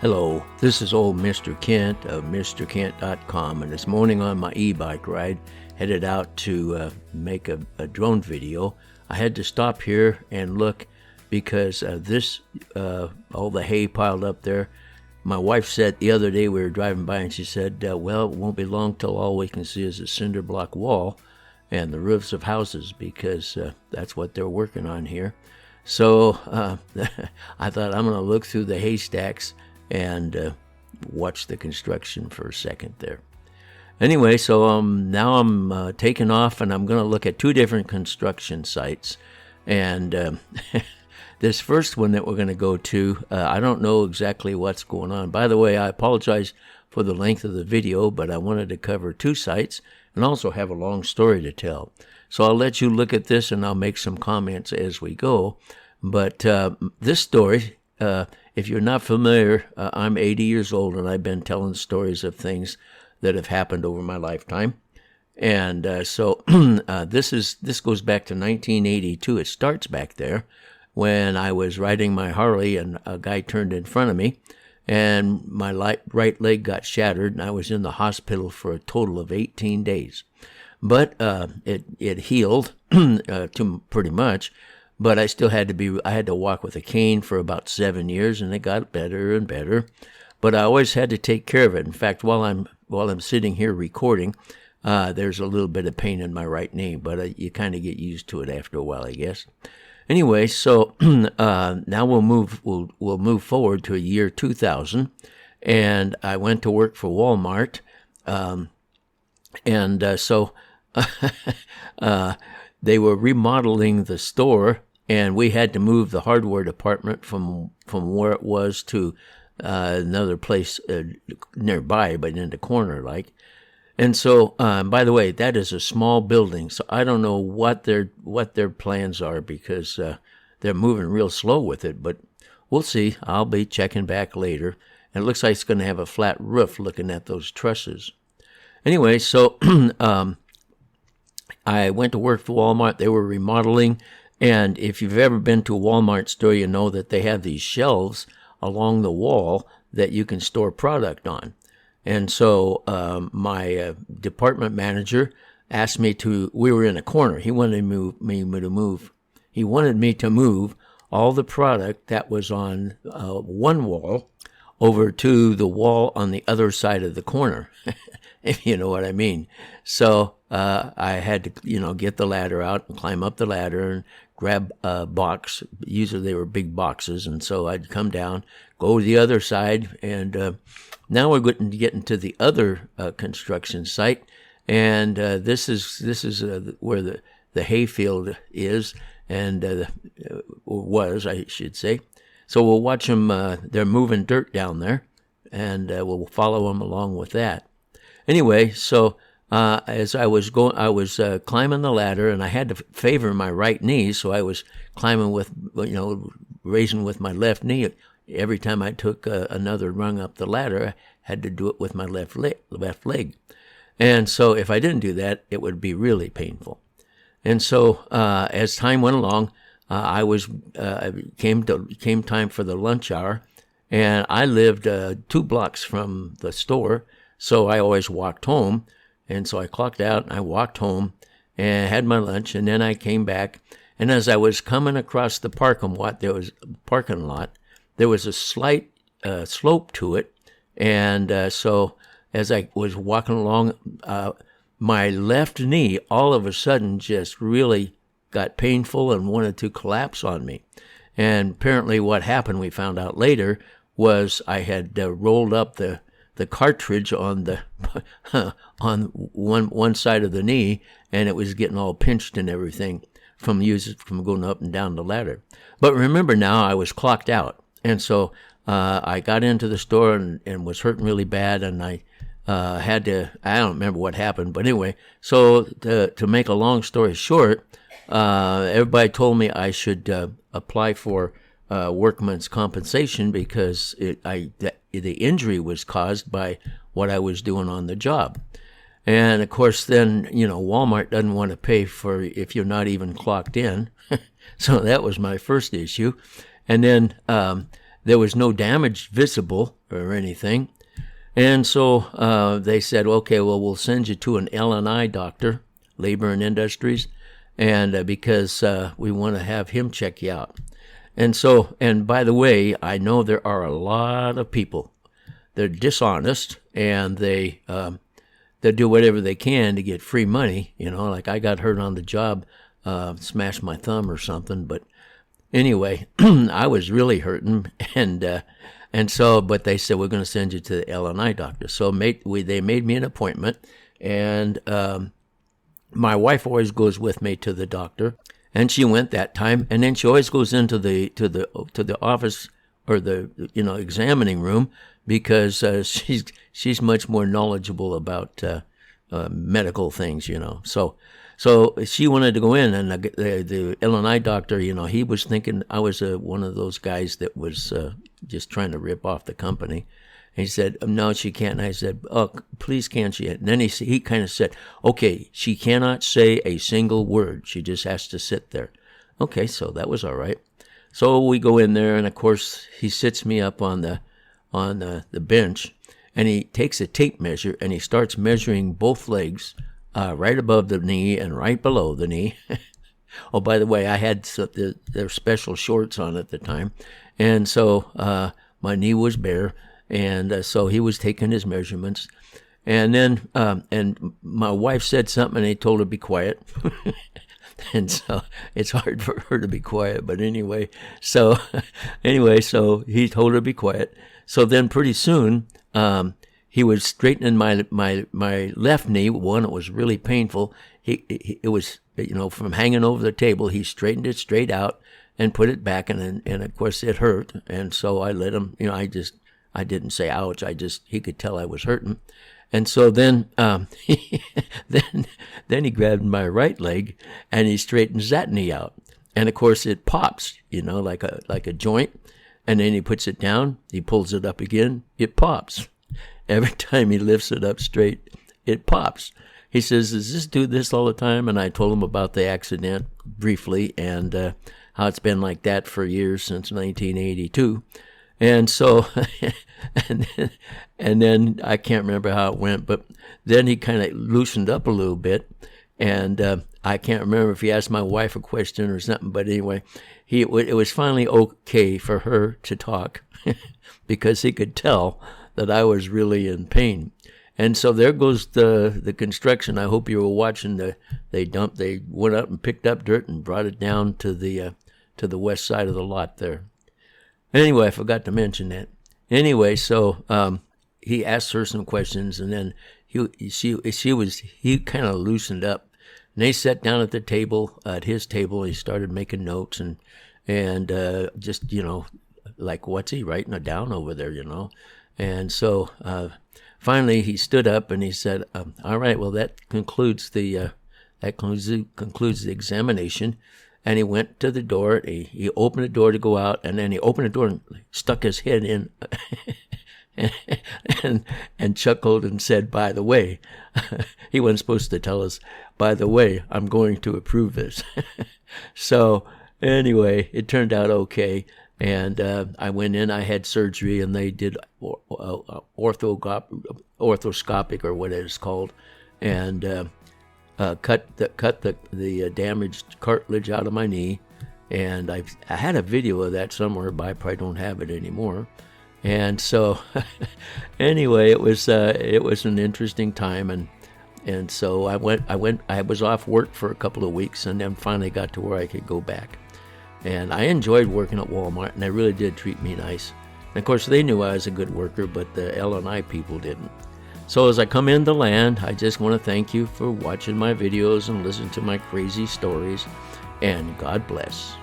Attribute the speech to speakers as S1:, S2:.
S1: Hello, this is old Mr. Kent of MrKent.com, and this morning on my e-bike ride, headed out to make a drone video. I had to stop here and look because all the hay piled up there. My wife said the other day we were driving by and she said, well, it won't be long till all we can see is a cinder block wall and the roofs of houses because that's what they're working on here. So I thought I'm going to look through the haystacks and watch the construction for a second there. Anyway, so now I'm taking off and I'm going to look at two different construction sites. And this first one that we're going to go to, I don't know exactly what's going on. By the way, I apologize for the length of the video, but I wanted to cover two sites and also have a long story to tell. So I'll let you look at this and I'll make some comments as we go. But this story, if you're not familiar, I'm 80 years old and I've been telling stories of things that have happened over my lifetime. And so this goes back to 1982. It starts back there when I was riding my Harley and a guy turned in front of me and my right leg got shattered and I was in the hospital for a total of 18 days. But it healed to pretty much. But I still had to walk with a cane for about 7 years, and it got better and better. But I always had to take care of it. In fact, while I'm sitting here recording, there's a little bit of pain in my right knee, but you kind of get used to it after a while, I guess. Anyway, so now we'll move forward to a year 2000, and I went to work for Walmart, so they were remodeling the store. And we had to move the hardware department from where it was to another place nearby, but in the corner, like. And so, by the way, that is a small building, so I don't know what their plans are because they're moving real slow with it. But we'll see. I'll be checking back later. And it looks like it's going to have a flat roof, looking at those trusses. Anyway, so I went to work for Walmart. They were remodeling. And if you've ever been to a Walmart store, you know that they have these shelves along the wall that you can store product on. And so my department manager asked me we were in a corner. He wanted He wanted me to move all the product that was on one wall over to the wall on the other side of the corner, if you know what I mean. So I had to, get the ladder out and climb up the ladder and grab a box. Usually they were big boxes, and so I'd come down, go to the other side, and now we're getting to the other construction site, and this is where the hayfield is, and was, I should say. So we'll watch them. They're moving dirt down there, and we'll follow them along with that. Anyway, so as I was climbing the ladder, and I had to favor my right knee, so I was climbing raising with my left knee. Every time I took another rung up the ladder, I had to do it with my left leg. And so if I didn't do that, it would be really painful. And so as time went along, came time for the lunch hour, and I lived 2 blocks from the store, so I always walked home. And so I clocked out, and I walked home and had my lunch, and then I came back. And as I was coming across the parking lot, there was a slight slope to it. And so as I was walking along, my left knee all of a sudden just really got painful and wanted to collapse on me. And apparently what happened, we found out later, was I had rolled up the cartridge on on one side of the knee, and it was getting all pinched and everything from going up and down the ladder. But remember now, I was clocked out, and so I got into the store and was hurting really bad, and I had to. I don't remember what happened, but anyway. So to make a long story short, everybody told me I should apply for workman's compensation because the injury was caused by what I was doing on the job. And of course then, Walmart doesn't want to pay for if you're not even clocked in. So that was my first issue. And then there was no damage visible or anything. And so they said, okay, well, we'll send you to an L&I doctor, Labor and Industries, and because we want to have him check you out. And so, and by the way, I know there are a lot of people. They're dishonest, and they do whatever they can to get free money. You know, like I got hurt on the job, smashed my thumb or something. But anyway, I was really hurting, and so, but they said, we're going to send you to the L&I doctor. So they made me an appointment, and my wife always goes with me to the doctor, and she went that time, and then she always goes into the office or the examining room, because she's much more knowledgeable about medical things, So she wanted to go in, and the L&I doctor, he was thinking I was one of those guys that was just trying to rip off the company. And he said, no, she can't. And I said, oh, please, can't she? And then he kind of said, okay, she cannot say a single word. She just has to sit there. Okay, so that was all right. So we go in there, and of course he sits me up on the bench, and he takes a tape measure, and he starts measuring both legs, right above the knee and right below the knee. Oh, by the way, I had their special shorts on at the time, and so my knee was bare, and so he was taking his measurements, and then and my wife said something, and he told her to be quiet. And so it's hard for her to be quiet, but anyway, so he told her to be quiet. So then pretty soon, he was straightening my left knee, one that was really painful. It was, from hanging over the table, he straightened it straight out and put it back, and of course it hurt. And so I let him, I didn't say ouch, he could tell I was hurting. And so then, then he grabbed my right leg, and he straightens that knee out. And of course it pops, like a joint. And then he puts it down, he pulls it up again, it pops. Every time he lifts it up straight, it pops. He says, does this do this all the time? And I told him about the accident briefly, and how it's been like that for years, since 1982. And so, and then I can't remember how it went, but then he kind of loosened up a little bit, and I can't remember if he asked my wife a question or something, but anyway, it was finally okay for her to talk, because he could tell that I was really in pain. And so there goes the construction. I hope you were watching. They went up and picked up dirt and brought it down to the west side of the lot there. Anyway, I forgot to mention that. Anyway, so he asked her some questions, and then he kind of loosened up. And they sat down at his table. He started making notes, and just like, what's he writing it down over there, And so finally he stood up and he said, all right, well, that concludes the examination. And he went to the door. He opened the door to go out, and then he opened the door and stuck his head in and chuckled and said, by the way, he wasn't supposed to tell us, by the way, I'm going to approve this. So anyway, it turned out okay. And I went in, I had surgery, and they did orthoscopic, or what it's called, and cut the damaged cartilage out of my knee. And I had a video of that somewhere, but I probably don't have it anymore. And so anyway, it was an interesting time, and so I was off work for a couple of weeks, and then finally got to where I could go back. And I enjoyed working at Walmart, and they really did treat me nice. And of course, they knew I was a good worker, but the L&I people didn't. So as I come into land, I just want to thank you for watching my videos and listening to my crazy stories, and God bless.